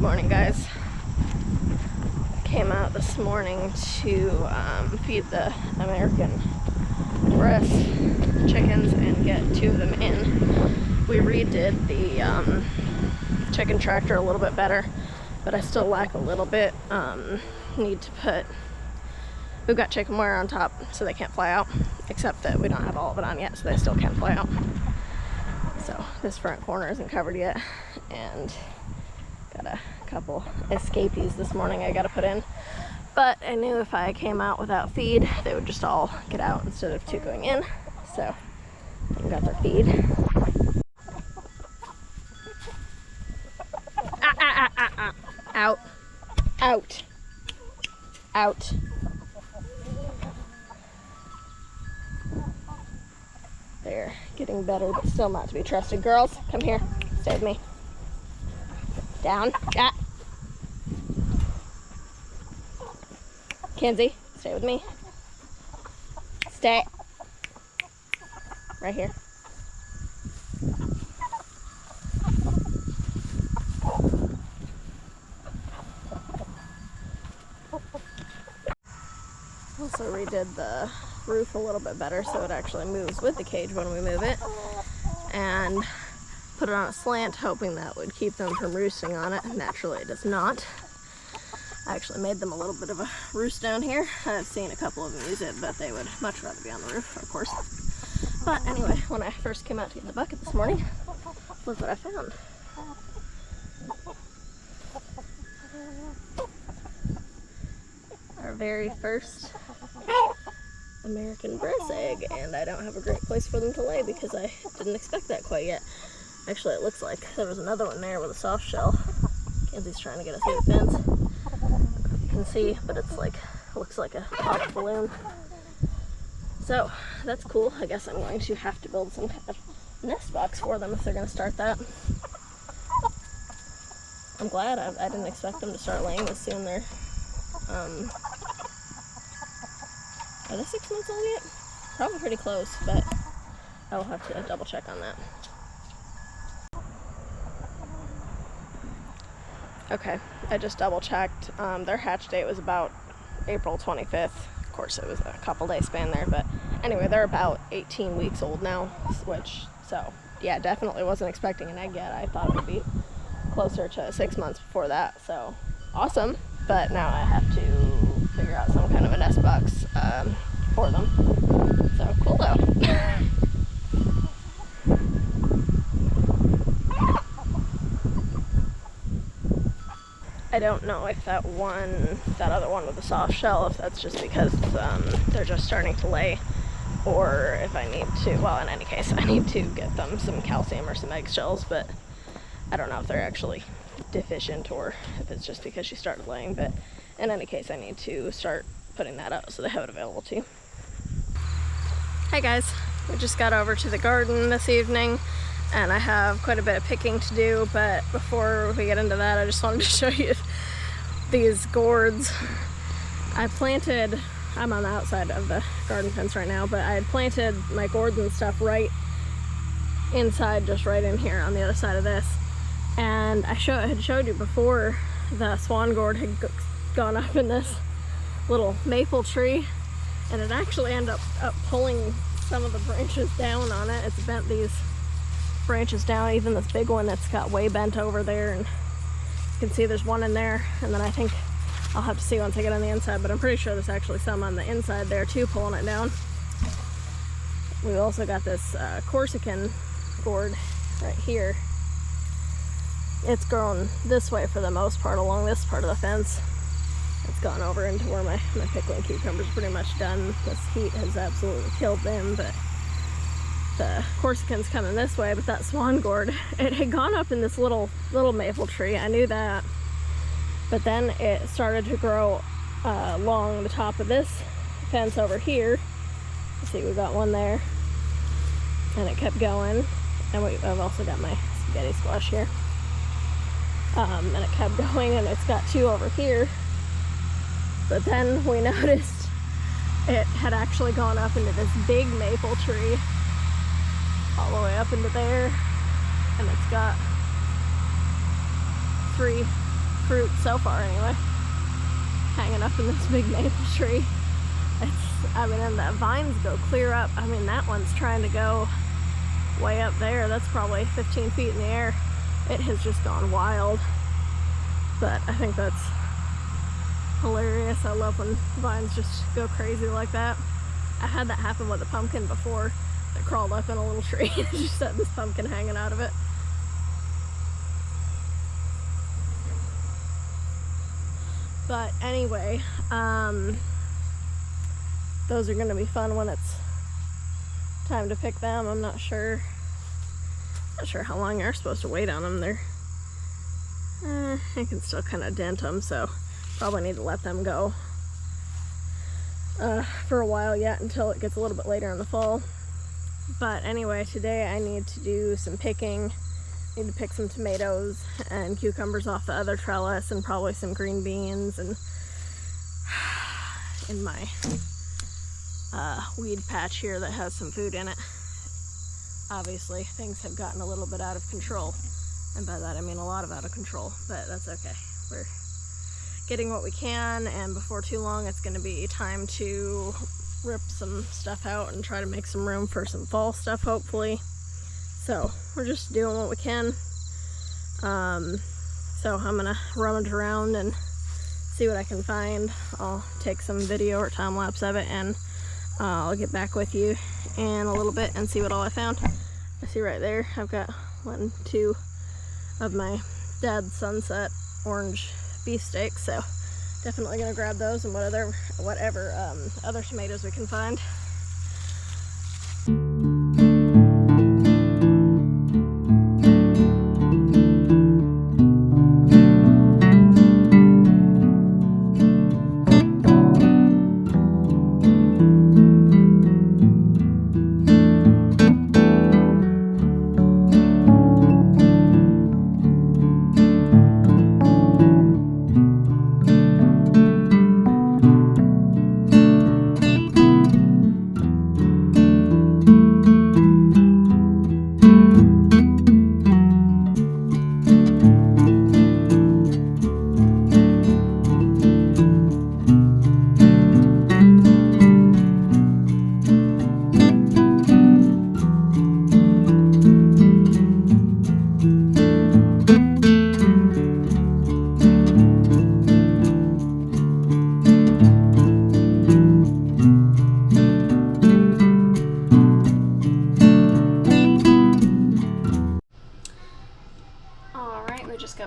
morning, guys. Came out this morning to feed the American Bresse chickens and get 2 of them in. We redid the chicken tractor a little bit better, but I still lack a little bit. Need to put, we've got chicken wire on top so they can't fly out, except that we don't have all of it on yet, so they still can't fly out. So this front corner isn't covered yet, and got a couple escapees this morning I gotta put in. But I knew if I came out without feed, they would just all get out instead of 2 going in. So they got their feed. Out. Out. Out. They're getting better, but still not to be trusted. Girls, come here. Stay with me. Down. Ah. Kenzie, stay with me. Stay. Right here. Also redid the roof a little bit better so it actually moves with the cage when we move it, and put it on a slant hoping that would keep them from roosting on it. Naturally it does not. I actually made them a little bit of a roost down here. I've seen a couple of them use it, but they would much rather be on the roof, of course. But anyway, when I first came out to get the bucket this morning, look what I found. Our very first American Bresse egg, and I don't have a great place for them to lay because I didn't expect that quite yet. Actually, it looks like there was another one there with a soft shell. Kenzie's trying to get it through the fence. You can see, but it's like, looks like a popped balloon. So that's cool. I guess I'm going to have to build some kind of nest box for them if they're going to start that. I'm glad. I didn't expect them to start laying this soon. They're are they 6 months old yet? Probably pretty close, but I will have to double check on that. Okay, I just double checked. Their hatch date was about April 25th. Of course, it was a couple day span there, but anyway, they're about 18 weeks old now, so yeah, definitely wasn't expecting an egg yet. I thought it would be closer to 6 months before that, so awesome. But now I have to figure out some kind of a nest box for them. So cool though. I don't know if that other one with the soft shell, if that's just because they're just starting to lay, or if I need to, well, in any case, I need to get them some calcium or some egg shells, but I don't know if they're actually deficient or if it's just because she started laying. But in any case, I need to start putting that out so they have it available too. Hey guys, we just got over to the garden this evening and I have quite a bit of picking to do, but before we get into that, I just wanted to show you these gourds. I planted, I'm on the outside of the garden fence right now, but I had planted my gourds and stuff right inside, just right in here on the other side of this. And I had showed you before, the Swan Gourd had gone up in this little maple tree, and it actually ended up pulling some of the branches down on it. It's bent these branches down, even this big one that's got way bent over there, and you can see there's one in there, and then I think I'll have to see once I get on the inside, but I'm pretty sure there's actually some on the inside there too pulling it down. We've also got this Corsican gourd right here. It's grown this way for the most part, along this part of the fence. It's gone over into where my pickling cucumbers are pretty much done. This heat has absolutely killed them, but the Corsican's coming this way. But that Swan Gourd, it had gone up in this little maple tree. I knew that. But then it started to grow along the top of this fence over here. You see, we've got one there. And it kept going. And I've also got my spaghetti squash here. And it kept going, and it's got 2 over here. But then we noticed it had actually gone up into this big maple tree, all the way up into there, and it's got 3 fruit so far anyway. Hanging up in this big maple tree. I mean, and the vines go clear up. I mean, that one's trying to go way up there. That's probably 15 feet in the air. It has just gone wild. But I think that's hilarious. I love when vines just go crazy like that. I had that happen with a pumpkin before that crawled up in a little tree and just had this pumpkin hanging out of it. But anyway, those are going to be fun when it's time to pick them. I'm not sure how long you're supposed to wait on them. They're I can still kind of dent them, so probably need to let them go for a while yet until it gets a little bit later in the fall. But anyway, today I need to do some picking. Need to pick some tomatoes and cucumbers off the other trellis, and probably some green beans, and in my weed patch here that has some food in it. Obviously things have gotten a little bit out of control, and by that I mean a lot of out of control, but that's okay. We're getting what we can, and before too long it's going to be time to rip some stuff out and try to make some room for some fall stuff, hopefully. So we're just doing what we can. So I'm gonna rummage around and see what I can find. I'll take some video or time lapse of it, and I'll get back with you in a little bit and see what all I found. I see right there I've got 1, 2 of my Dead Sunset orange beefsteaks, so definitely gonna grab those and whatever other tomatoes we can find.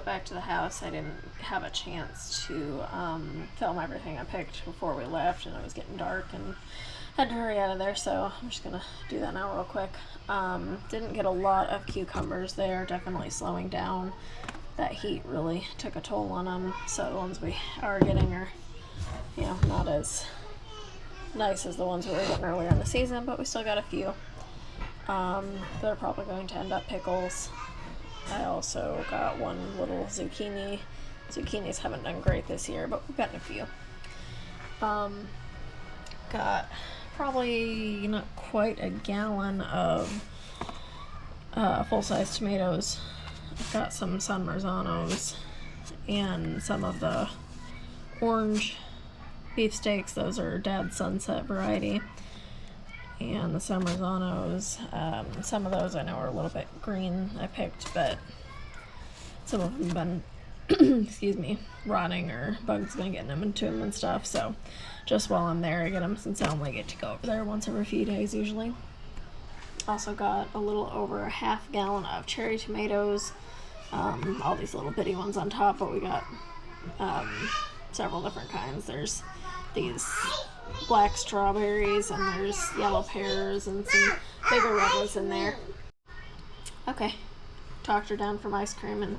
Back to the house. I didn't have a chance to film everything I picked before we left, and it was getting dark and had to hurry out of there, so I'm just gonna do that now real quick. Didn't get a lot of cucumbers there, definitely slowing down. That heat really took a toll on them, so the ones we are getting are, you know, not as nice as the ones we were getting earlier in the season, but we still got a few. They're probably going to end up pickles. I also got one little zucchini. Zucchinis haven't done great this year, but we've gotten a few. Got probably not quite a gallon of full-size tomatoes. I've got some San Marzanos and some of the orange beefsteaks. Those are Dad Sunset variety. And the San Marzanos, some of those I know are a little bit green I picked, but some of them have been, excuse me, rotting, or bugs been getting them into them and stuff, so just while I'm there I get them, since I only get to go over there once every few days usually. Also got a little over a half gallon of cherry tomatoes, all these little bitty ones on top, but we got several different kinds. There's these black strawberries, and there's yellow pears, and some bigger red ones in there. Okay, talked her down from ice cream and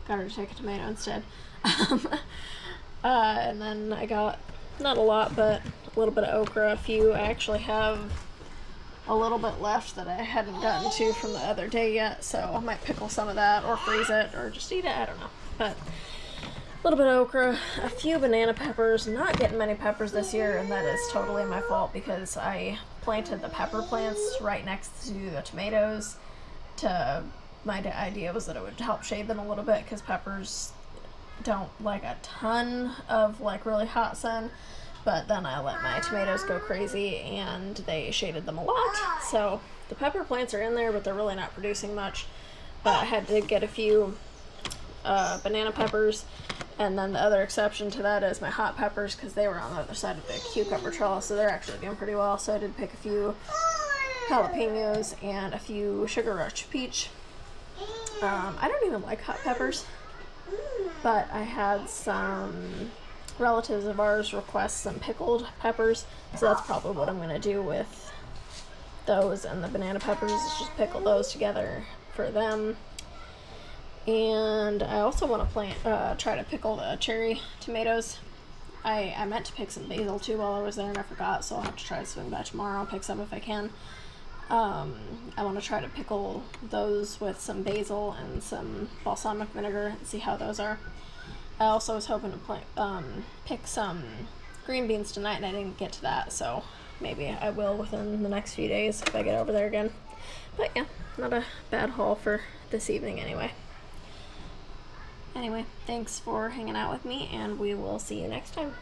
got her to take a tomato instead. And then I got, not a lot, but a little bit of okra, a few. I actually have a little bit left that I hadn't gotten to from the other day yet, so I might pickle some of that, or freeze it, or just eat it, I don't know. But a little bit of okra, a few banana peppers. Not getting many peppers this year, and that is totally my fault, because I planted the pepper plants right next to the tomatoes. My idea was that it would help shade them a little bit, because peppers don't like a ton of like really hot sun, but then I let my tomatoes go crazy and they shaded them a lot. So the pepper plants are in there, but they're really not producing much. But I had to get a few banana peppers, and then the other exception to that is my hot peppers, because they were on the other side of the cucumber trellis, so they're actually doing pretty well. So I did pick a few jalapenos and a few sugar rush peach. I don't even like hot peppers, but I had some relatives of ours request some pickled peppers, so that's probably what I'm going to do with those and the banana peppers, is just pickle those together for them. And I also want to try to pickle the cherry tomatoes. I meant to pick some basil too while I was there and I forgot, so I'll have to try to swing by tomorrow. I'll pick some if I can. I want to try to pickle those with some basil and some balsamic vinegar and see how those are. I also was hoping to pick some green beans tonight, and I didn't get to that, so maybe I will within the next few days if I get over there again. But yeah, not a bad haul for this evening anyway. Anyway, thanks for hanging out with me, and we will see you next time.